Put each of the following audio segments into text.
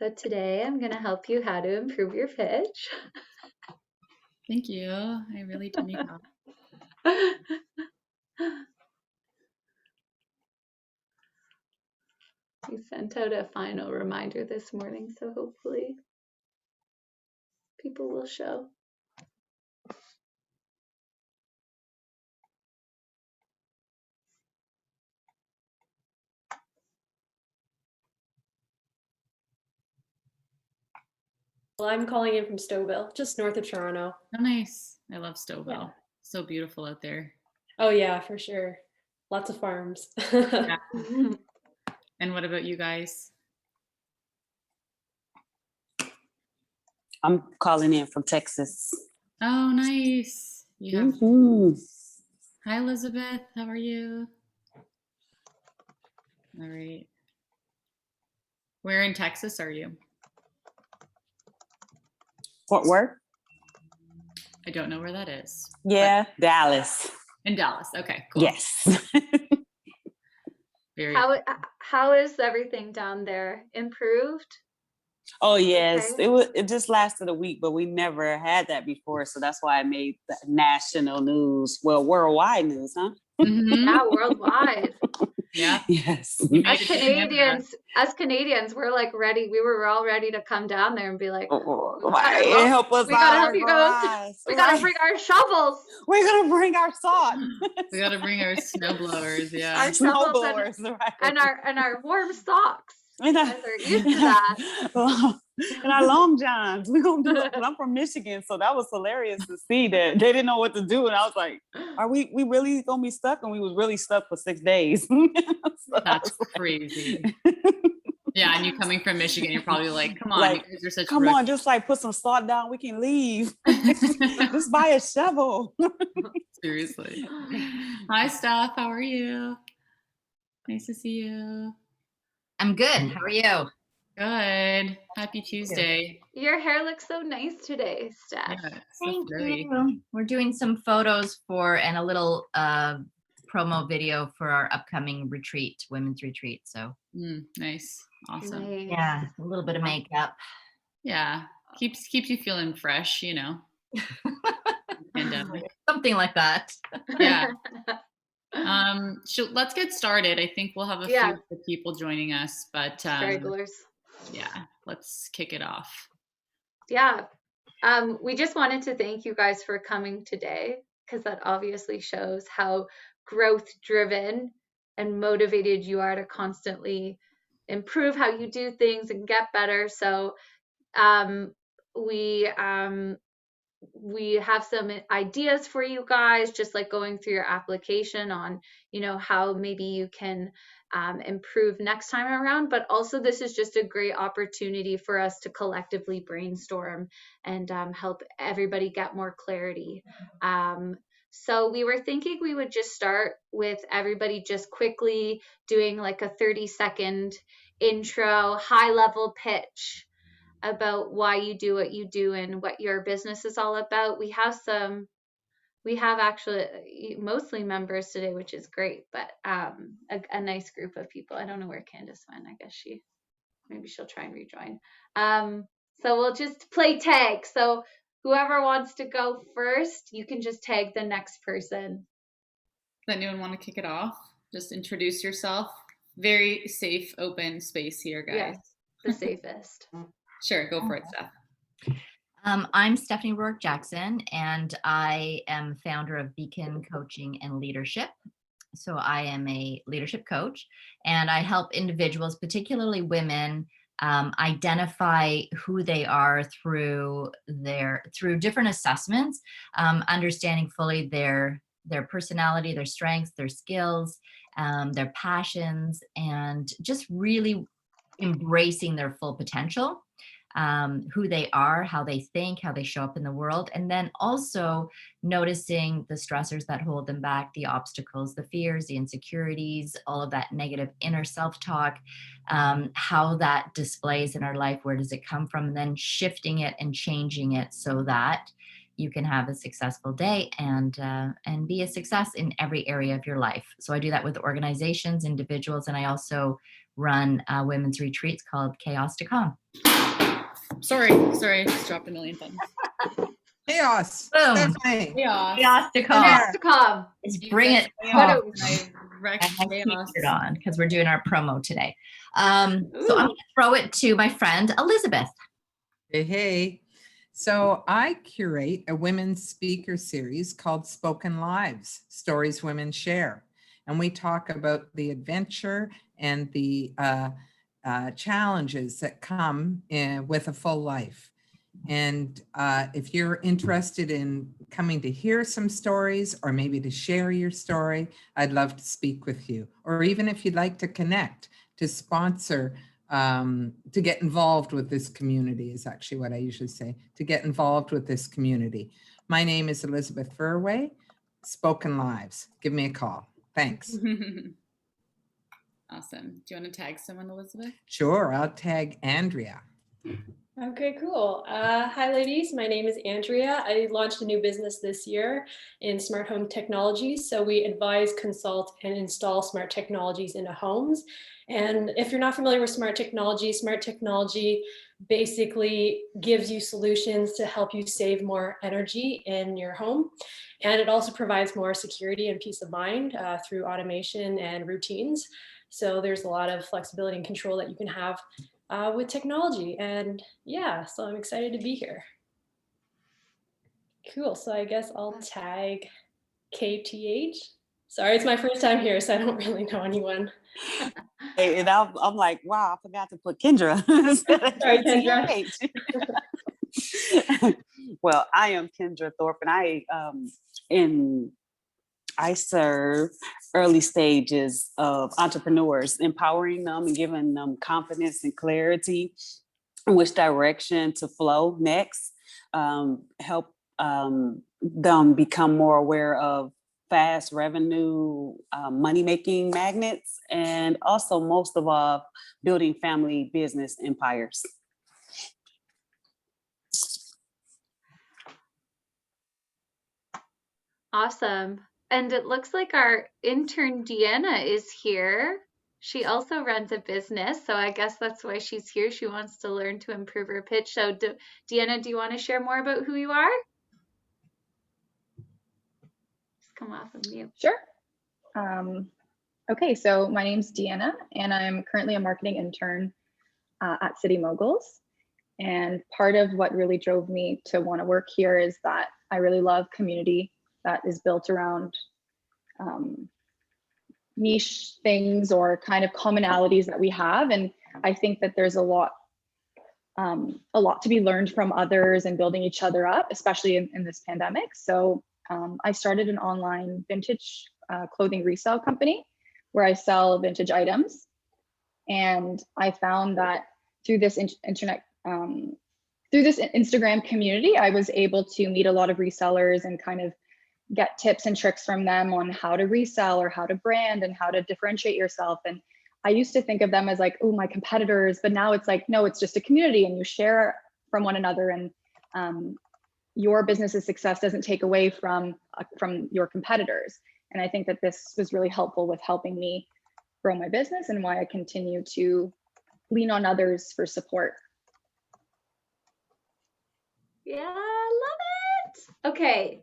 So today I'm going to help you how to improve your pitch. Thank you. I really do need help. You sent out a final reminder this morning, so hopefully people will show. Well, I'm calling in from Stouffville, just north of Toronto. Oh, nice. I love Stouffville. Yeah. So beautiful out there. Oh yeah, for sure. Lots of farms. Yeah. And what about you guys? I'm calling in from Texas. Oh, nice. You have. Hi, Elizabeth. How are you? All right. Where in Texas are you? Fort Worth? I don't know where that is. Yeah, Dallas. In Dallas. Okay, cool. Yes. Very. How is everything down there? Improved? Oh yes, Okay. it just lasted a week, but we never had that before, so that's why I made the national news. Well, worldwide news, huh? Mhm. Yeah, worldwide. Yeah. Yes. As Canadians, we're like ready. We were all ready to come down there and be like, Help us we gotta out. help you guys. We gotta bring our shovels. We're gonna bring our salt. We gotta bring our snow blowers. Yeah. Our Snow shovels blowers, right. and our warm socks. And You guys are used to that. And our long johns. We gonna do it. 'Cause I'm from Michigan, so that was hilarious to see that they didn't know what to do, and I was like, "Are we really gonna be stuck?" And we was really stuck for 6 days. So That's crazy. Yeah, and you coming from Michigan, you're probably like, "Come on, Like, you guys are such come rookies." on, just like put some salt down. We can leave. Just buy a shovel. Seriously. Hi, Steph. How are you? Nice to see you. I'm good. How are you? Good. Happy Tuesday. Your hair looks so nice today, Steph. Yeah, so Thank flirty. you. We're doing some photos and a little promo video for our upcoming retreat, women's retreat. So Nice. Awesome. Nice. yeah, a little bit of makeup. Yeah. Keeps you feeling fresh, you know. Pandemic. Something like that. Yeah. Let's get started. I think we'll have a few Yeah. of the people joining us, but Regulars. yeah, let's kick it off. Yeah. We just wanted to thank you guys for coming today, because that obviously shows how growth driven and motivated you are to constantly improve how you do things and get better. So we have some ideas for you guys, just like going through your application on, how maybe you can improve next time around. But also, this is just a great opportunity for us to collectively brainstorm and help everybody get more clarity. So we were thinking we would just start with everybody just quickly doing like a 30-second intro, high-level pitch about why you do what you do and what your business is all about. We have actually mostly members today, which is great, but a nice group of people. I don't know where Candace went. I guess maybe she'll try and rejoin. So we'll just play tag. So whoever wants to go first, you can just tag the next person. Does anyone want to kick it off? Just introduce yourself. Very safe, open space here, guys. Yeah, the safest. Sure, go for it, Steph. I'm Stephanie Rourke Jackson, and I am founder of Beacon Coaching and Leadership. So I am a leadership coach, and I help individuals, particularly women, identify who they are through different assessments, understanding fully their personality, their strengths, their skills, their passions, and just really embracing their full potential. Who they are, how they think, how they show up in the world, and then also noticing the stressors that hold them back, the obstacles, the fears, the insecurities, all of that negative inner self-talk, how that displays in our life, where does it come from, and then shifting it and changing it so that you can have a successful day and be a success in every area of your life. So I do that with organizations, individuals, and I also run women's retreats called Chaos to Calm. Sorry, just dropped a million buttons. Chaos. Boom. Stephanie. Chaos. Chaos to Calm. Chaos to come. Let's bring it But home. And I wrecked I have chaos. it on because we're doing our promo today. So I'm going to throw it to my friend Elizabeth. Hey, hey. So I curate a women's speaker series called Spoken Lives, Stories Women Share. And we talk about the adventure and the challenges that come with a full life. And if you're interested in coming to hear some stories or maybe to share your story, I'd love to speak with you. Or even if you'd like to connect, to sponsor, to get involved with this community is actually what I usually say, to get involved with this community. My name is Elizabeth Furway, Spoken Lives. Give me a call. Thanks. Awesome. Do you want to tag someone, Elizabeth? Sure, I'll tag Andrea. Okay, cool. Hi, ladies. My name is Andrea. I launched a new business this year in smart home technologies. So we advise, consult, and install smart technologies into homes. And if you're not familiar with smart technology basically gives you solutions to help you save more energy in your home. And it also provides more security and peace of mind through automation and routines. So there's a lot of flexibility and control that you can have with technology. And yeah, so I'm excited to be here. Cool. So I guess I'll tag KTH. Sorry, it's my first time here, so I don't really know anyone. And I'm like, wow, I forgot to put Kendra. Sorry, Kendra. KTH. Well, I am Kendra Thorpe, and I serve early stages of entrepreneurs, empowering them and giving them confidence and clarity in which direction to flow next, help them become more aware of fast revenue, money-making magnets, and also most of all, building family business empires. Awesome. And it looks like our intern Deanna is here. She also runs a business, so I guess that's why she's here. She wants to learn to improve her pitch. So Deanna, do you want to share more about who you are? Just come off of mute. Sure. Okay, so my name's Deanna, and I'm currently a marketing intern at City Moguls. And part of what really drove me to want to work here is that I really love community that is built around niche things or kind of commonalities that we have. And I think that there's a lot to be learned from others and building each other up, especially in this pandemic. So I started an online vintage clothing resale company where I sell vintage items. And I found that through this through this Instagram community, I was able to meet a lot of resellers and kind of get tips and tricks from them on how to resell or how to brand and how to differentiate yourself. And I used to think of them as like, oh, my competitors, but now it's like, no, it's just a community and you share from one another, and your business's success doesn't take away from your competitors. And I think that this was really helpful with helping me grow my business and why I continue to lean on others for support. Yeah, I love it. Okay.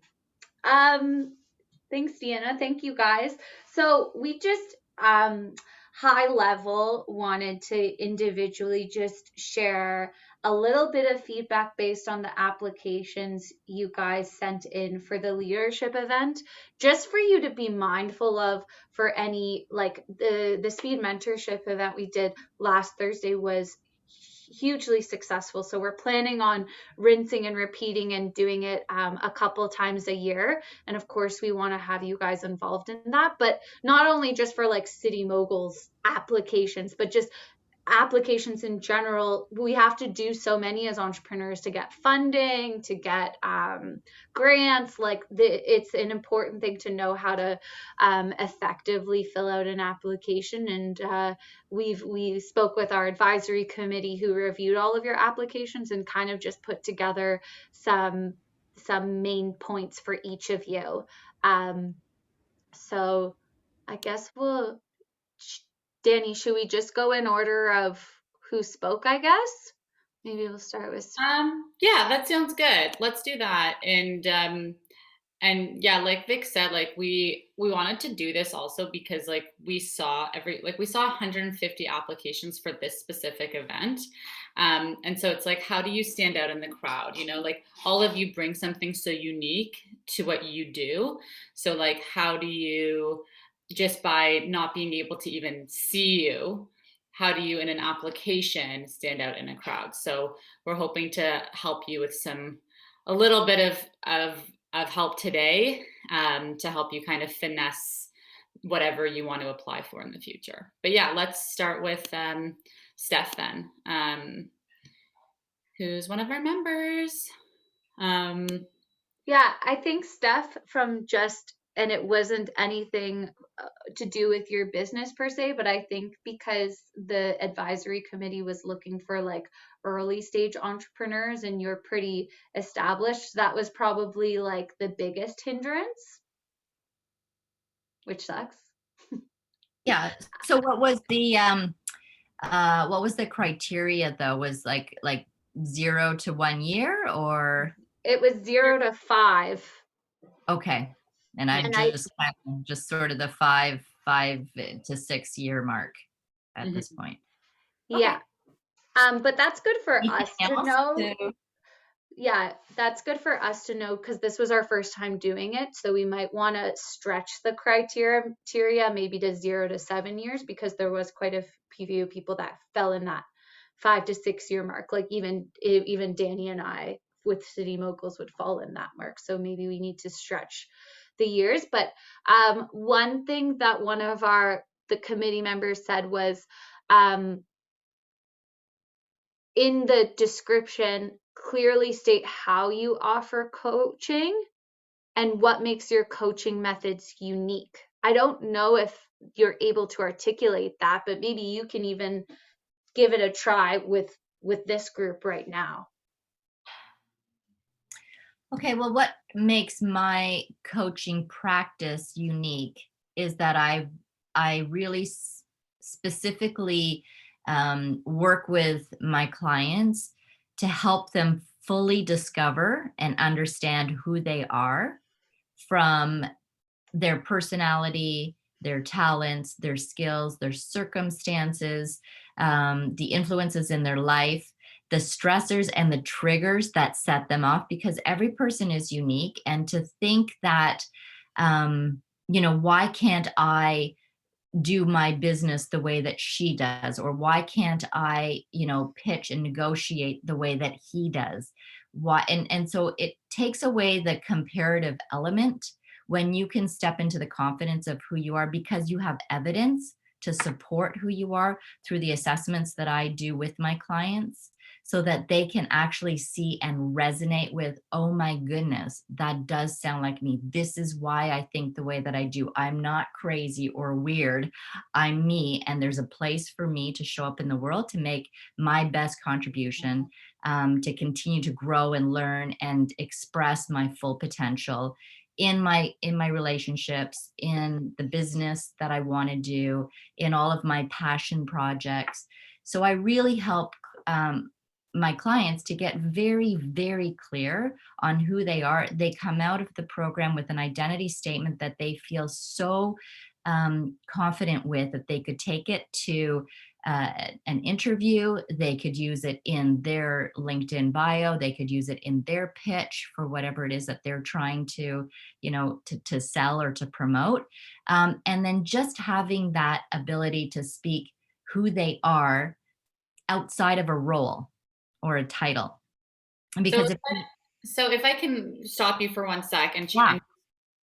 Thanks, Deanna. Thank you, guys. So we just high level wanted to individually just share a little bit of feedback based on the applications you guys sent in for the leadership event, just for you to be mindful of for any, like the speed mentorship event we did last Thursday was hugely successful. So we're planning on rinsing and repeating and doing it a couple times a year. And of course, we want to have you guys involved in that, but not only just for like City Moguls applications, but just applications in general. We have to do so many as entrepreneurs to get funding, to get grants. Like it's an important thing to know how to effectively fill out an application. And we spoke with our advisory committee who reviewed all of your applications and kind of just put together some main points for each of you. So I guess we'll Dani, should we just go in order of who spoke, I guess? Maybe we'll start with Yeah, that sounds good. Let's do that. And yeah, like Vic said, like we wanted to do this also because like we saw 150 applications for this specific event. And so it's like, how do you stand out in the crowd? You know, like all of you bring something so unique to what you do. So like, how do you, just by not being able to even see you, how do you in an application stand out in a crowd? So we're hoping to help you with a little bit of help today, to help you kind of finesse whatever you want to apply for in the future. But yeah, let's start with Steph then, who's one of our members. Yeah, I think Steph from just, and it wasn't anything to do with your business per se, but I think because the advisory committee was looking for like early stage entrepreneurs and you're pretty established, that was probably like the biggest hindrance, which sucks. Yeah. So what was the criteria though? Was like 0 to 1 year, or? It was 0 to 5. Okay. And I And just sort of the 5 to 6 year mark at this point. Yeah. But that's good for Anything us to else know. Yeah, that's good for us to know because this was our first time doing it. So we might want to stretch the criteria maybe to 0 to 7 years, because there was quite a few people that fell in that 5 to 6 year mark. Like even Dani and I with City Moguls would fall in that mark. So maybe we need to stretch the years. But one thing that one of the committee members said was, in the description, clearly state how you offer coaching and what makes your coaching methods unique. I don't know if you're able to articulate that, but maybe you can even give it a try with this group right now. Okay, well, what makes my coaching practice unique is that I really specifically work with my clients to help them fully discover and understand who they are, from their personality, their talents, their skills, their circumstances, the influences in their life, the stressors and the triggers that set them off, because every person is unique. And to think that, why can't I do my business the way that she does, or why can't I pitch and negotiate the way that he does? Why? And so it takes away the comparative element when you can step into the confidence of who you are, because you have evidence to support who you are through the assessments that I do with my clients, so that they can actually see and resonate with, oh my goodness, that does sound like me. This is why I think the way that I do. I'm not crazy or weird. I'm me, and there's a place for me to show up in the world to make my best contribution, to continue to grow and learn and express my full potential in my relationships, in the business that I want to do, in all of my passion projects. So I really help my clients to get very, very clear on who they are. They come out of the program with an identity statement that they feel so confident with, that they could take it to an interview. They could use it in their LinkedIn bio. They could use it in their pitch for whatever it is that they're trying to, to sell or to promote. And then just having that ability to speak who they are outside of a role or a title. Because so if I can stop you for 1 sec and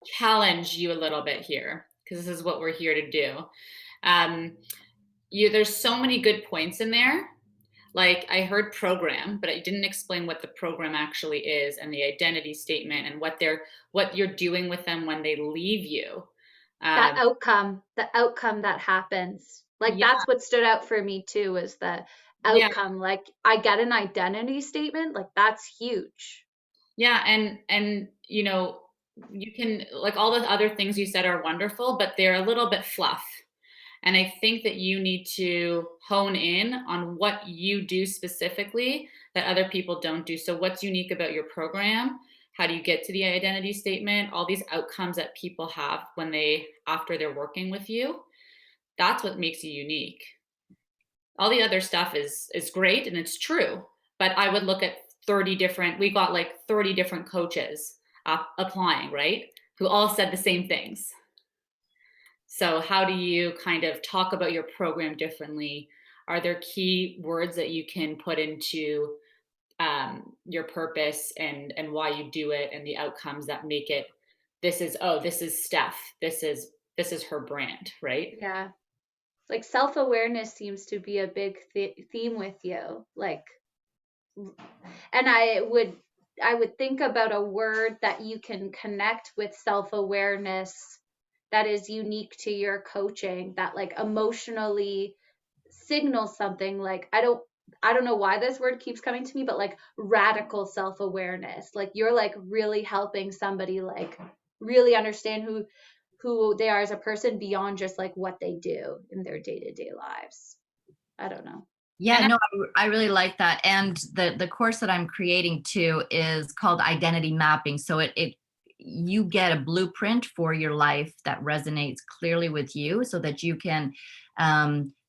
challenge you a little bit here, because this is what we're here to do. There's so many good points in there. Like I heard program, but I didn't explain what the program actually is, and the identity statement, and what you're doing with them when they leave you. The outcome that happens. Like that's what stood out for me too, is the outcome. Like I get an identity statement, like that's huge. Yeah. And you can, like, all the other things you said are wonderful, but they're a little bit fluff. And I think that you need to hone in on what you do specifically that other people don't do. So what's unique about your program? How do you get to the identity statement? All these outcomes that people have when after they're working with you, that's what makes you unique. All the other stuff is great and it's true, but I would look at we got like 30 different coaches applying, right? Who all said the same things. So how do you kind of talk about your program differently? Are there key words that you can put into your purpose and why you do it and the outcomes that make it, this is Steph, this is her brand, right? Yeah. Like self-awareness seems to be a big theme with you. Like, and I would think about a word that you can connect with self-awareness that is unique to your coaching, that like emotionally signals something. Like I don't know why this word keeps coming to me, but like radical self-awareness. Like you're like really helping somebody like really understand who they are as a person beyond just like what they do in their day-to-day lives. I don't know. Yeah, no, I really like that. And the course that I'm creating too is called Identity Mapping. So you get a blueprint for your life that resonates clearly with you so that you can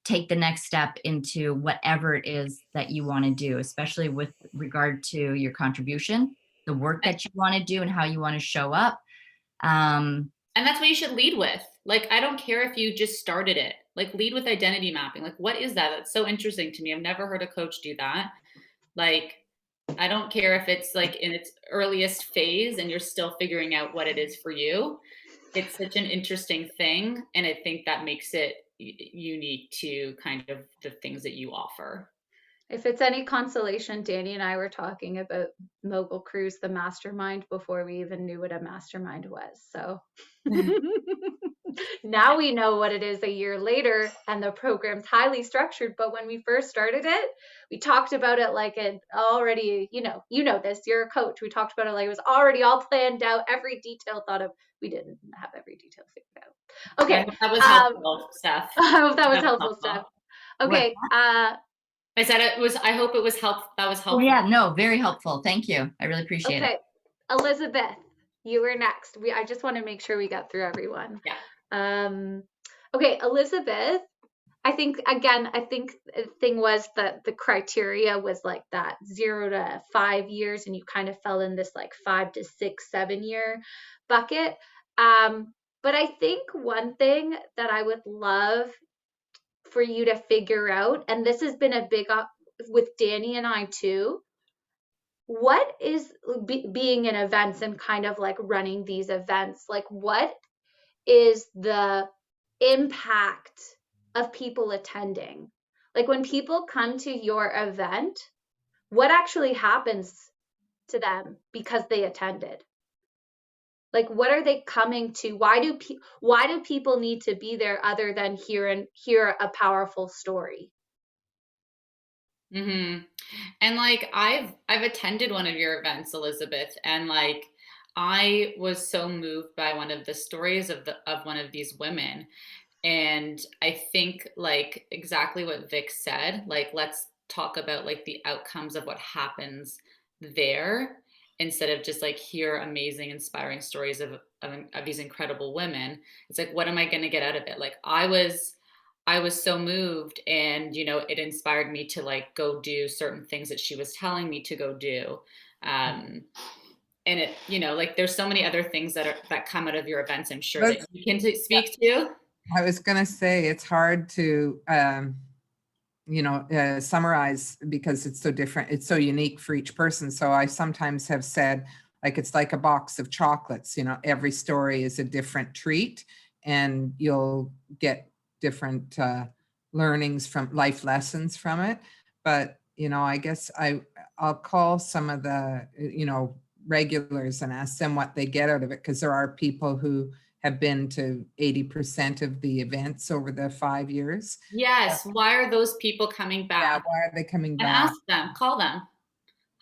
take the next step into whatever it is that you want to do, especially with regard to your contribution, the work that you want to do and how you want to show up. And that's what you should lead with. Like, I don't care if you just started it, like lead with identity mapping. Like, what is that? That's so interesting to me. I've never heard a coach do that. Like, I don't care if it's like in its earliest phase and you're still figuring out what it is for you. It's such an interesting thing. And I think that makes it unique to kind of the things that you offer. If it's any consolation, Dani and I were talking about Mogul Cruise, the mastermind, before we even knew what a mastermind was. So now we know what it is a year later, and the program's highly structured. But when we first started it, we talked about it like it already, you know this, you're a coach. We talked about it like it was already all planned out, every detail thought of. We didn't have every detail figured out. Okay. That was helpful, Steph. I hope that was helpful, Steph. Okay. I said it was, I hope it was helpful. That was helpful. Oh yeah, no, very helpful. Thank you. I really appreciate it. Okay, Elizabeth, you were next. I just want to make sure we got through everyone. Yeah. Okay, Elizabeth, I think the thing was that the criteria was like that 0 to 5 years, and you kind of fell in this like 5 to 6, 7 year bucket. But I think one thing that I would love for you to figure out, and this has been a big with Dani and I too, what is being in events and kind of like running these events, like what is the impact of people attending? Like when people come to your event, what actually happens to them because they attended? Like, what are they coming to? Why do people need to be there other than hear a powerful story? Mm-hmm. And like, I've attended one of your events, Elizabeth, and like, I was so moved by one of the stories of one of these women. And I think like exactly what Vic said, like, let's talk about like the outcomes of what happens there, instead of just like hear amazing, inspiring stories of these incredible women. It's like, what am I going to get out of it? Like I was so moved, and, it inspired me to like go do certain things that she was telling me to go do. And it, like there's so many other things that come out of your events, I'm sure that you can speak to. I was going to say, it's hard to, summarize because it's so different. It's so unique for each person. So I sometimes have said, like, it's like a box of chocolates, every story is a different treat, and you'll get different learnings from life lessons from it. But, I guess I'll call some of the, regulars and ask them what they get out of it. Because there are people who have been to 80% of the events over the 5 years. Yes. Why are those people coming back? Yeah, why are they coming back? And ask them, call them.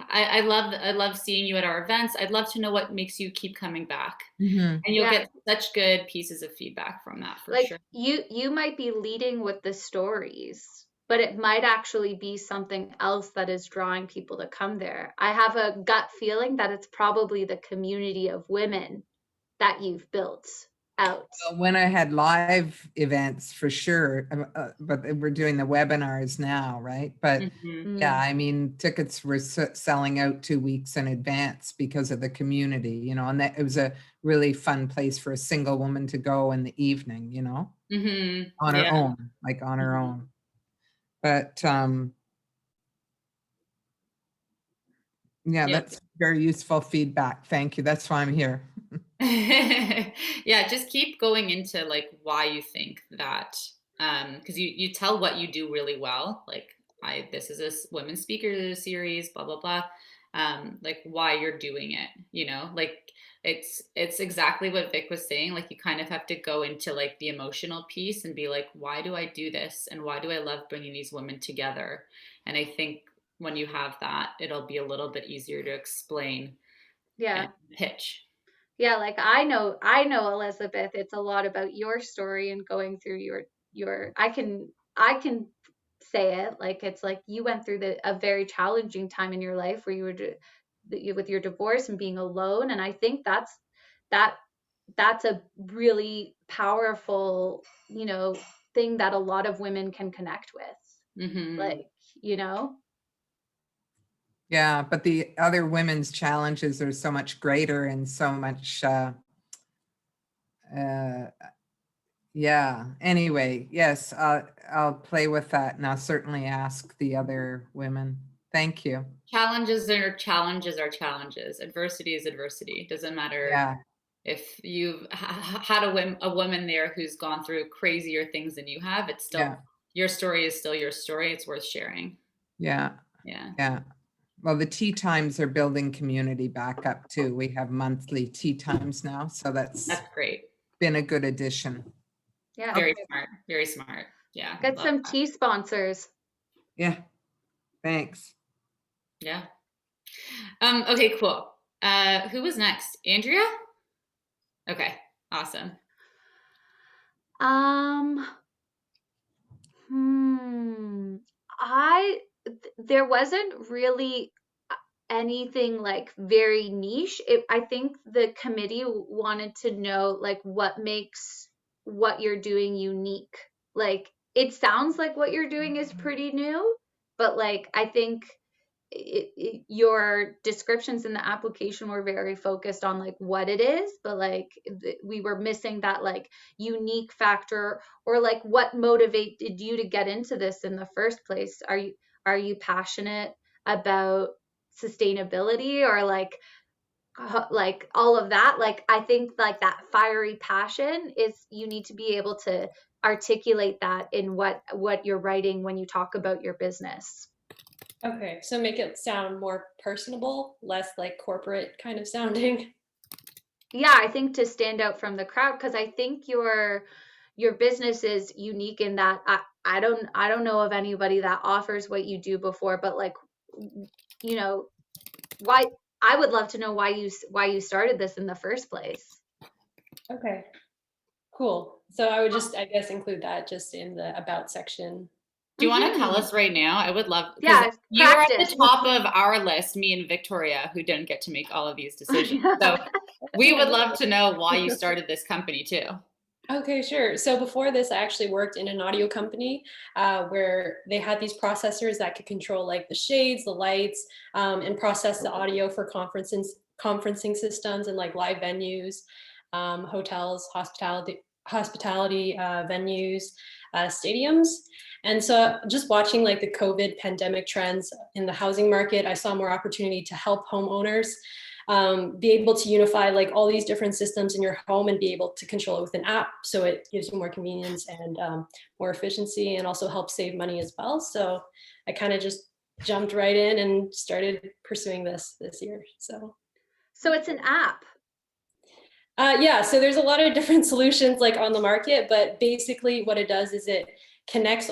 I love seeing you at our events. I'd love to know what makes you keep coming back. Mhm. And you'll Yeah. get such good pieces of feedback from that for Like sure. you might be leading with the stories, but it might actually be something else that is drawing people to come there. I have a gut feeling that it's probably the community of women that you've built out. When I had live events for sure, but we're doing the webinars now, right? But Mhm. yeah, I mean, tickets were selling out 2 weeks in advance because of the community, you know, and that it was a really fun place for a single woman to go in the evening, you know, Mhm. on her Yeah. own, like on her Mhm. own. But yeah, Yeah. that's very useful feedback. Thank you. That's why I'm here. Yeah, just keep going into like why you think that, because you tell what you do really well. Like this is a women speaker series, blah blah blah. Like why you're doing it, you know, like it's exactly what Vic was saying. Like you kind of have to go into like the emotional piece and be like, why do I do this, and why do I love bringing these women together? And I think when you have that, it'll be a little bit easier to explain and Yeah. pitch. Yeah, like I know Elizabeth, it's a lot about your story and going through your I can say it like it's like you went through a very challenging time in your life where you were with your divorce and being alone, and I think that that's a really powerful, thing that a lot of women can connect with. Hmm. Like, you know? Yeah, but the other women's challenges are so much greater and so much uh yeah. Anyway, yes, I'll play with that and I'll certainly ask the other women. Thank you. Challenges are challenges are challenges. Adversity is adversity. Doesn't matter Yeah, if you've had a woman there who's gone through crazier things than you have. It's yeah, still your story is still your story. It's worth sharing. yeah, Yeah, yeah. Well, the tea times are building community back up too. We have monthly tea times now, so that's that's great. been a good addition. Yeah. Very Okay. smart. Very smart. Yeah, Get love some that. tea sponsors. Yeah, thanks. Yeah. Okay, cool. Who was next? Andrea? Okay, awesome. Um, I there wasn't really anything like very niche. I think the committee wanted to know like what makes what you're doing unique. Like it sounds like what you're doing is pretty new, but like I think your descriptions in the application were very focused on like what it is, but like we were missing that like unique factor, or like what motivated you to get into this in the first place. Are you passionate about sustainability, or like all of that? Like I think like that fiery passion is, you need to be able to articulate that in what you're writing when you talk about your business. Okay, so make it sound more personable, less like corporate kind of sounding. Yeah, I think to stand out from the crowd, because I think your business is unique in that I don't know of anybody that offers what you do before, but like, you know why, I would love to know why you started this in the first place. Okay, cool. So I would just, I guess, include that just in the about section. Do you want to tell Hmm. us right now? I would love, because Yeah, you were at the practice. top of our list, me and Victoria, who didn't get to make all of these decisions. So we would love to know why you started this company too. Okay, sure. So before this, I actually worked in an audio company where they had these processors that could control like the shades, the lights, and process the audio for conferencing systems and like live venues, hotels, hospitality venues, stadiums. And so just watching like the COVID pandemic trends in the housing market, I saw more opportunity to help homeowners be able to unify like all these different systems in your home and be able to control it with an app. So it gives you more convenience and more efficiency, and also helps save money as well. So I kind of just jumped right in and started pursuing this year. So it's an app. Yeah, so there's a lot of different solutions like on the market, but basically what it does is it connects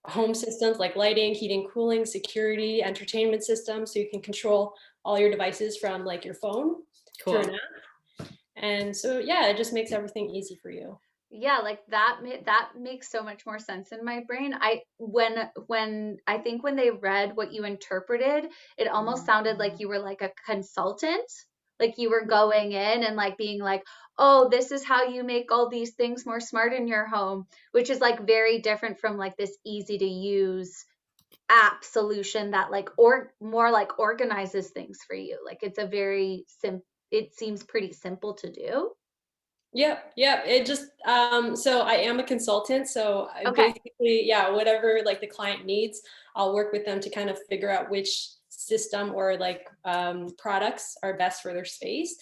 home systems like lighting, heating, cooling, security, entertainment systems. So you can control all your devices from like your phone through Cool. an app. And so, yeah, it just makes everything easy for you. Yeah, like that that makes so much more sense in my brain. When I think when they read what you interpreted, it almost sounded like you were like a consultant, like you were going in and like being like, "Oh, this is how you make all these things more smart in your home," which is like very different from like this easy to use app solution that like or more like organizes things for you. Like it's a very it seems pretty simple to do. Yep, yep. It just so I am a consultant, so I Okay. basically, yeah, whatever like the client needs, I'll work with them to kind of figure out which system or like products are best for their space.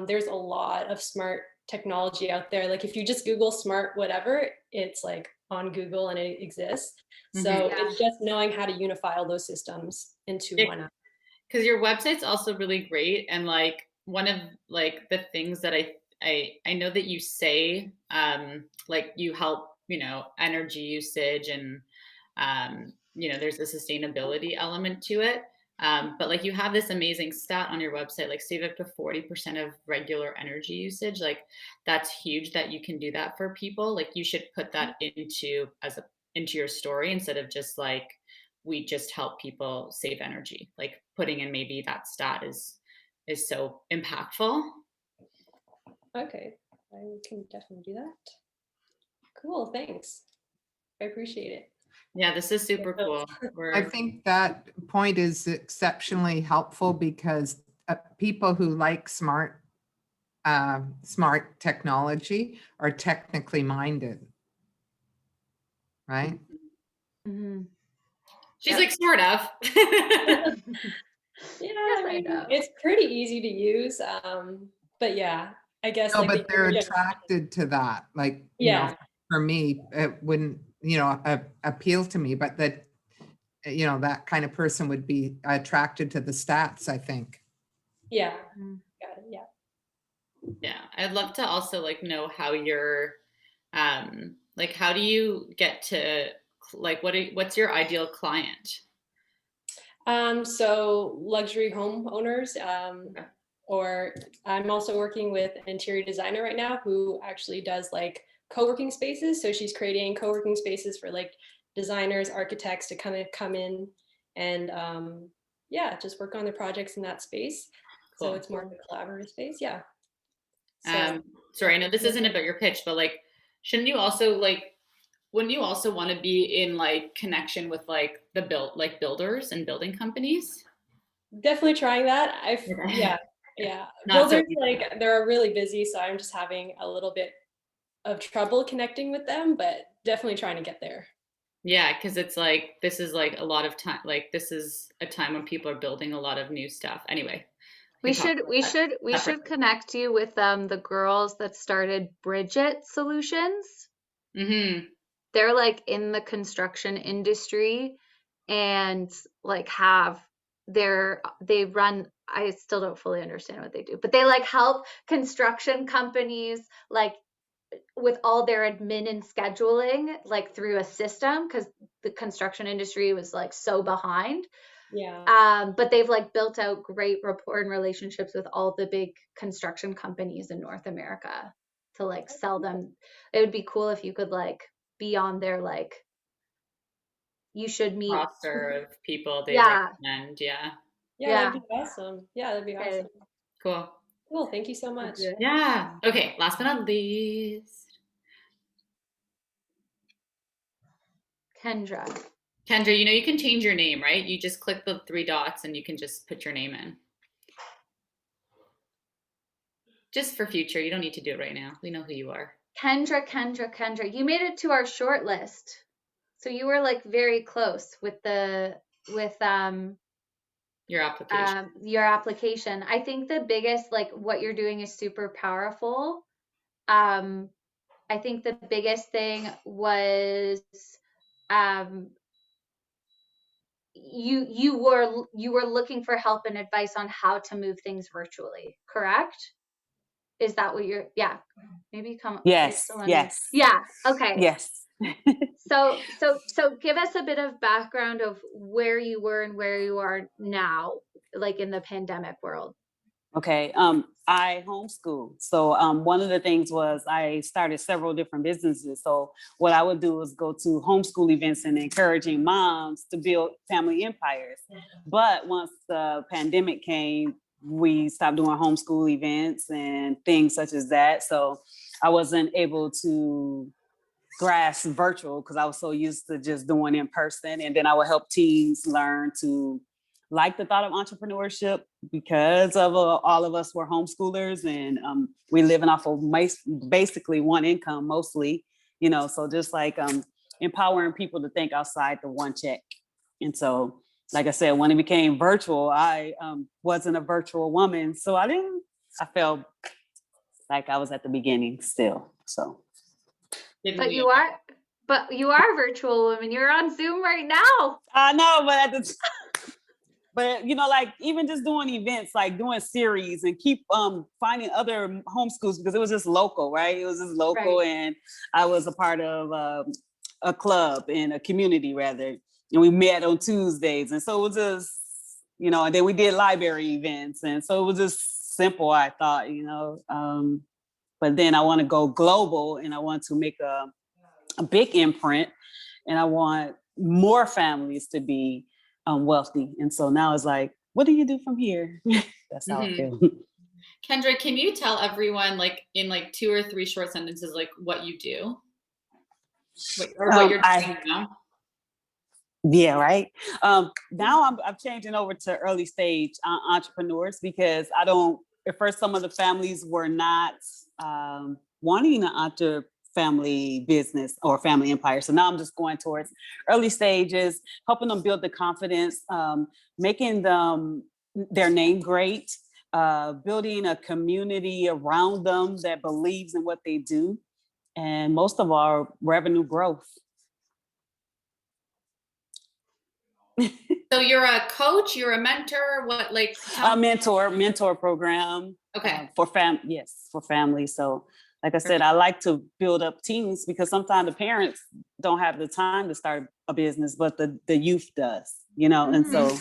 There's a lot of smart technology out there. Like if you just Google smart whatever, it's like on Google and it exists. So Mhm. Yeah. it's just knowing how to unify all those systems into Yeah. one app. Because your website's also really great, and like one of like the things that I know that you say, like you help, you know, energy usage, and you know, there's a sustainability element to it. But like you have this amazing stat on your website, like save up to 40% of regular energy usage. Like that's huge that you can do that for people. Like you should put that into your story instead of just like we just help people save energy. Like putting in maybe that stat is so impactful. Okay, I can definitely do that. Cool, thanks. I appreciate it. Yeah, this is super cool. I think that point is exceptionally helpful because people who like smart technology are technically minded, right? Mm-hmm. She's Yep. like sort of. Yeah, Yes, I I mean, know. it's pretty easy to use. But yeah, I guess No, like but they're attracted to that. Like, you know, yeah, for me, it wouldn't, you know, appeal to me, but that, you know, that kind of person would be attracted to the stats, I think. yeah, Mhm. got it, yeah. Yeah, I'd love to also like know how you're like how do you get to like what's your ideal client? So luxury homeowners, Okay. or I'm also working with an interior designer right now who actually does like co-working spaces. So she's creating co-working spaces for like designers, architects to come in and yeah, just work on their projects in that space. So Cool. it's more of a collaborative space. Yeah. So Sorry, I know this isn't about your pitch, but like shouldn't you also like wouldn't you also want to be in like connection with like the builders and building companies? definitely trying that. Okay. Yeah, yeah. Not so Builders, easy. like they're really busy, so I'm just having a little bit of trouble connecting with them, but definitely trying to get there. Yeah, because it's like this is like a lot of time. Like this is a time when people are building a lot of new stuff. Anyway, we We can talk should about we that should we should separately. connect you with the girls that started Bridget Solutions. Mm-hmm. They're like in the construction industry and like have they run, I still don't fully understand what they do, but they like help construction companies like with all their admin and scheduling like through a system because the construction industry was like so behind. Yeah. But they've like built out great rapport and relationships with all the big construction companies in North America to like sell them. It would be cool if you could like be on their like you should meet. Roster of people they Yeah, recommend. Yeah. Yeah, that'd yeah. be awesome. Yeah, that'd be Okay, awesome. Cool. Cool. Thank you so we'll much. do it. Yeah. Okay. Last but not least, Kendra. Kendra, you know you can change your name, right? You just click the three dots and you can just put your name in. Just for future. You don't need to do it right now. We know who you are. Kendra. You made it to our short list. So you were like very close with Your application. your application. I think the biggest like what you're doing is super powerful. I think the biggest thing was um you were looking for help and advice on how to move things virtually, correct? Is that what you're, yeah, maybe come, are you Yes, still on mute? yes, Yeah, okay. yes. So give us a bit of background of where you were and where you are now, like in the pandemic world. Okay. I homeschool. So one of the things was I started several different businesses. So what I would do is go to homeschool events and encouraging moms to build family empires. But once the pandemic came, we stopped doing homeschool events and things such as that. So I wasn't able to grasp virtual because I was so used to just doing in person. And then I would help teens learn to like the thought of entrepreneurship because of all of us were homeschoolers and we living off of basically one income mostly, so just like empowering people to think outside the one check. And so, like I said, when it became virtual, I wasn't a virtual woman. So I felt like I was at the beginning still. So. But you are a virtual woman. You're on Zoom right now. I know, but like even just doing events, like doing series and keep finding other homeschools because it was just local, right? It was just local, right. And I was a part of a club in a community rather, and we met on Tuesdays, and so it was just and then we did library events, and so it was just simple. I thought, but then I want to go global, and I want to make a big imprint, and I want more families to be wealthy. And so now it's like, what do you do from here? That's how I feel. Kendra, can you tell everyone, like in like 2 or 3 short sentences, like what you do? Or what you're doing now? Yeah, right. Now I'm changing over to early stage entrepreneurs because at first some of the families were not wanting an family business or family empire. So now I'm just going towards early stages, helping them build the confidence, making them their name great, building a community around them that believes in what they do, and most of all, revenue growth. So you're a coach, you're a mentor, what, like a mentor program. Okay. For family. So like I said, I like to build up teams because sometimes the parents don't have the time to start a business, but the youth does, and so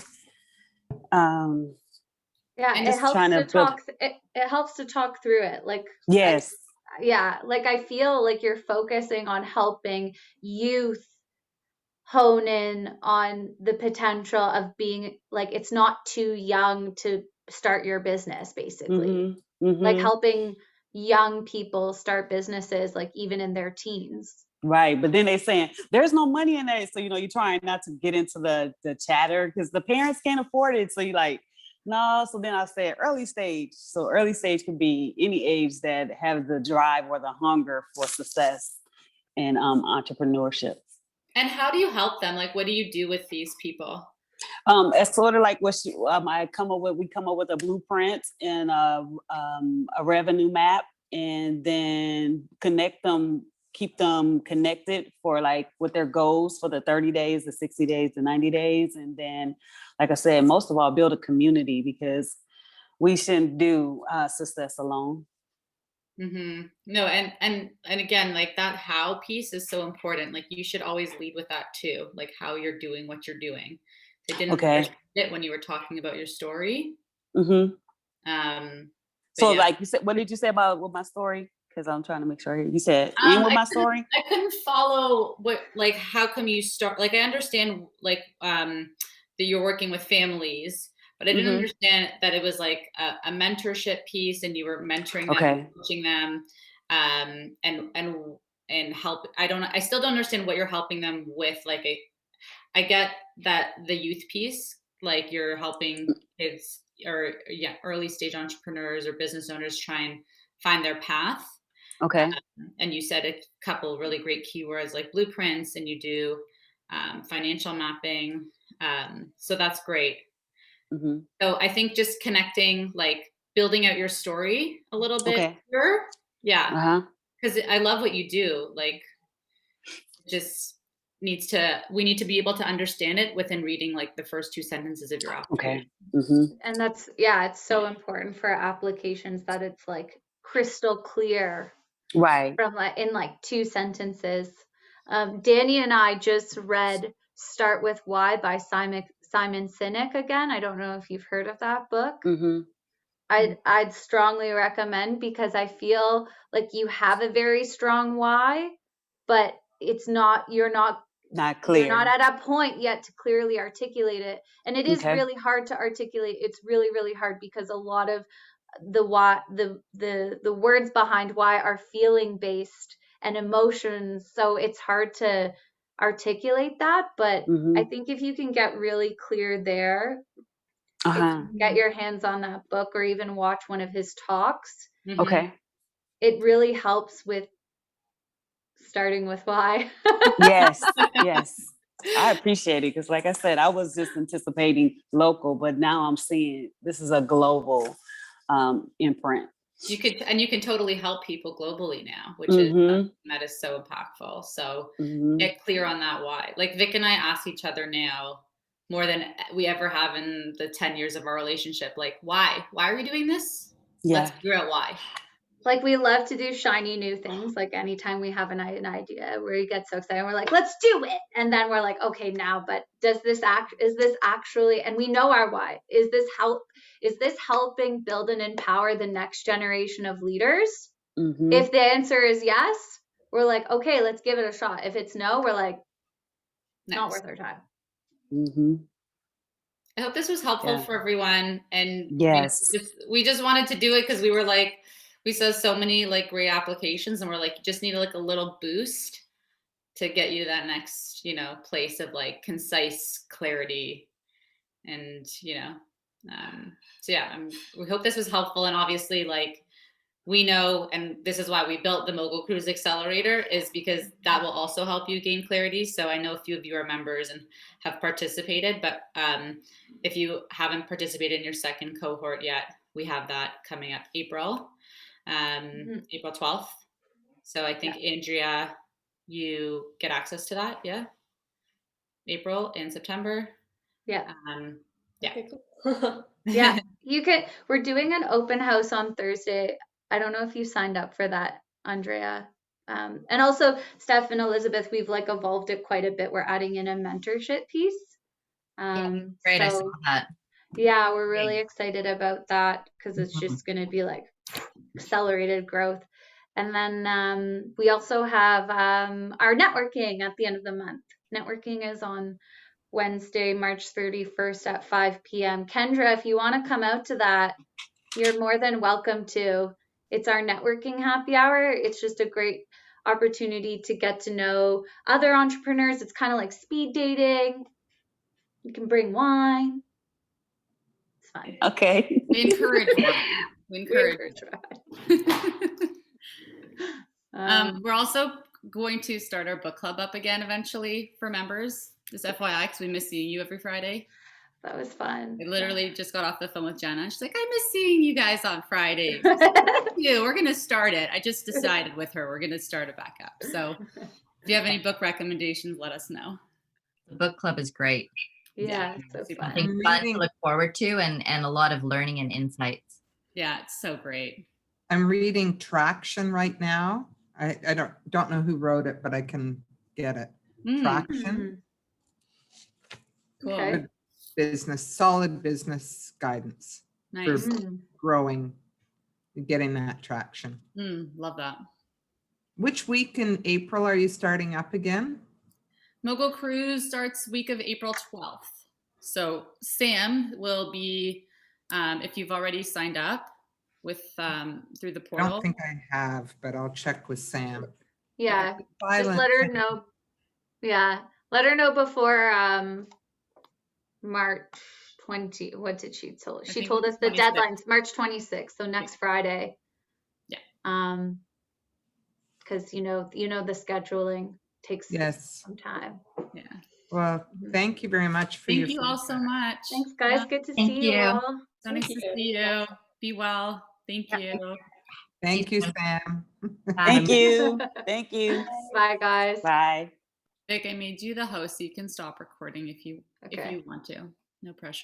it helps to talk through it. Like, yes. Like I feel like you're focusing on helping youth hone in on the potential of being like, it's not too young to start your business, basically. Mm-hmm. Mm-hmm. Like helping young people start businesses, like even in their teens. Right. But then they're saying there's no money in that. So, you're trying not to get into the chatter because the parents can't afford it. So you're like, no. So then I said early stage. So early stage could be any age that have the drive or the hunger for success and entrepreneurship. And how do you help them? Like, what do you do with these people? It's sort of like what we come up with a blueprint and a revenue map, and then keep them connected for like with their goals for the 30 days, the 60 days, the 90 days. And then, like I said, most of all, build a community because we shouldn't do success alone. Mm-hmm. No, and again, like that how piece is so important. Like you should always lead with that too, like how you're doing what you're doing. I didn't understand it when you were talking about your story. Mm-hmm. So yeah. like you said, what did you say about with my story? Because I'm trying to make sure you said with my story. I couldn't follow like how come you start, like I understand like that you're working with families, but I didn't understand that it was like a mentorship piece and you were mentoring them, coaching them, and help. I still don't understand what you're helping them with. Like I get that the youth piece, like you're helping kids or early stage entrepreneurs or business owners try and find their path. Okay. And you said a couple really great keywords like blueprints, and you do financial mapping. So that's great. Mm-hmm. So I think just connecting, like building out your story a little bit. Here. Yeah. Because I love what you do. Like we need to be able to understand it within reading like the first 2 sentences of your application. Okay. Mm-hmm. And that's, it's so important for applications that it's like crystal clear. Right. From like in like 2 sentences. Dani and I just read Start With Why by Simon Sinek again. I don't know if you've heard of that book. Mm-hmm. I'd strongly recommend, because I feel like you have a very strong why, but it's not, you're not Clear. at a point yet to clearly articulate it. And it is Okay. really hard to articulate. It's really, really hard, because a lot of the why, the words behind why are feeling based and emotions. So it's hard to articulate that. But Mm-hmm. I think if you can get really clear there, get your hands on that book or even watch one of his talks, Okay. it really helps with starting with why. Yes. Yes. I appreciate it, because like I said, I was just anticipating local, but now I'm seeing this is a global imprint. You can totally help people globally now, which Mm-hmm. that is so impactful. So Mm-hmm. get clear on that why. Like Vic and I ask each other now more than we ever have in the 10 years of our relationship. Like, why? Why are we doing this? Yeah. Let's figure out why. Like, we love to do shiny new things. Like, anytime we have an idea, we get so excited, we're like, let's do it. And then we're like, okay, now, but is this actually, and we know our why. Is this helping build and empower the next generation of leaders? Mm-hmm. If the answer is yes, we're like, okay, let's give it a shot. If it's no, we're like, not worth our time. Mm-hmm. I hope this was helpful for everyone. And yes, we just wanted to do it because we were like, we saw so many like great applications, and we're like, you just need like a little boost to get you to that next, place of like concise clarity. And, so yeah, we hope this was helpful. And obviously, like, we know, and this is why we built the Mogul Cruise Accelerator, is because that will also help you gain clarity. So I know a few of you are members and have participated, but if you haven't participated in your second cohort yet, we have that coming up April 12th. So I think, Andrea, you get access to that, yeah? April and September. Yeah. Yeah. Okay, cool. Yeah, you can. We're doing an open house on Thursday. I don't know if you signed up for that, Andrea. And also, Steph and Elizabeth, we've like evolved it quite a bit. We're adding in a mentorship piece. Great, I saw that. Yeah, we're really excited about that, because it's just going to be like accelerated growth. And then we also have our networking at the end of the month. Networking is on Wednesday, March 31st at 5 p.m. Kendra, if you want to come out to that, you're more than welcome to. It's our networking happy hour. It's just a great opportunity to get to know other entrepreneurs. It's kind of like speed dating. You can bring wine. It's fun. Okay. We encourage wine. We encourage wine. We're also going to start our book club up again eventually for members. Just FYI, because we miss seeing you every Friday. That was fun. I literally just got off the phone with Jenna. She's like, I miss seeing you guys on Fridays. We're going to start it. I just decided with her, we're going to start it back up. So if you have any book recommendations, let us know. The book club is great. Yeah, so fun. I think fun to look forward to, and a lot of learning and insights. Yeah, it's so great. I'm reading Traction right now. I don't know who wrote it, but I can get it. Traction. Cool. Okay. Solid business guidance. Nice. For growing, getting that traction. Love that. Which week in April are you starting up again? Mogul Cruise starts week of April 12th. So Sam will be, if you've already signed up with through the portal. I don't think I have, but I'll check with Sam. Yeah, just let her know. Yeah, let her know before March 20. What did she tell? She told us the deadline's March 26th, so next Friday. Yeah. Because you know the scheduling takes some time. Yeah. Well, thank you very much for Thank you all so much. Thanks, guys. Yeah. Good to see you all. So nice to see you. Be well. Thank you. Thank you, Sam. Thank you. Thank you. Bye, guys. Bye. Vic, I made you the host, so you can stop recording if you want to. No pressure.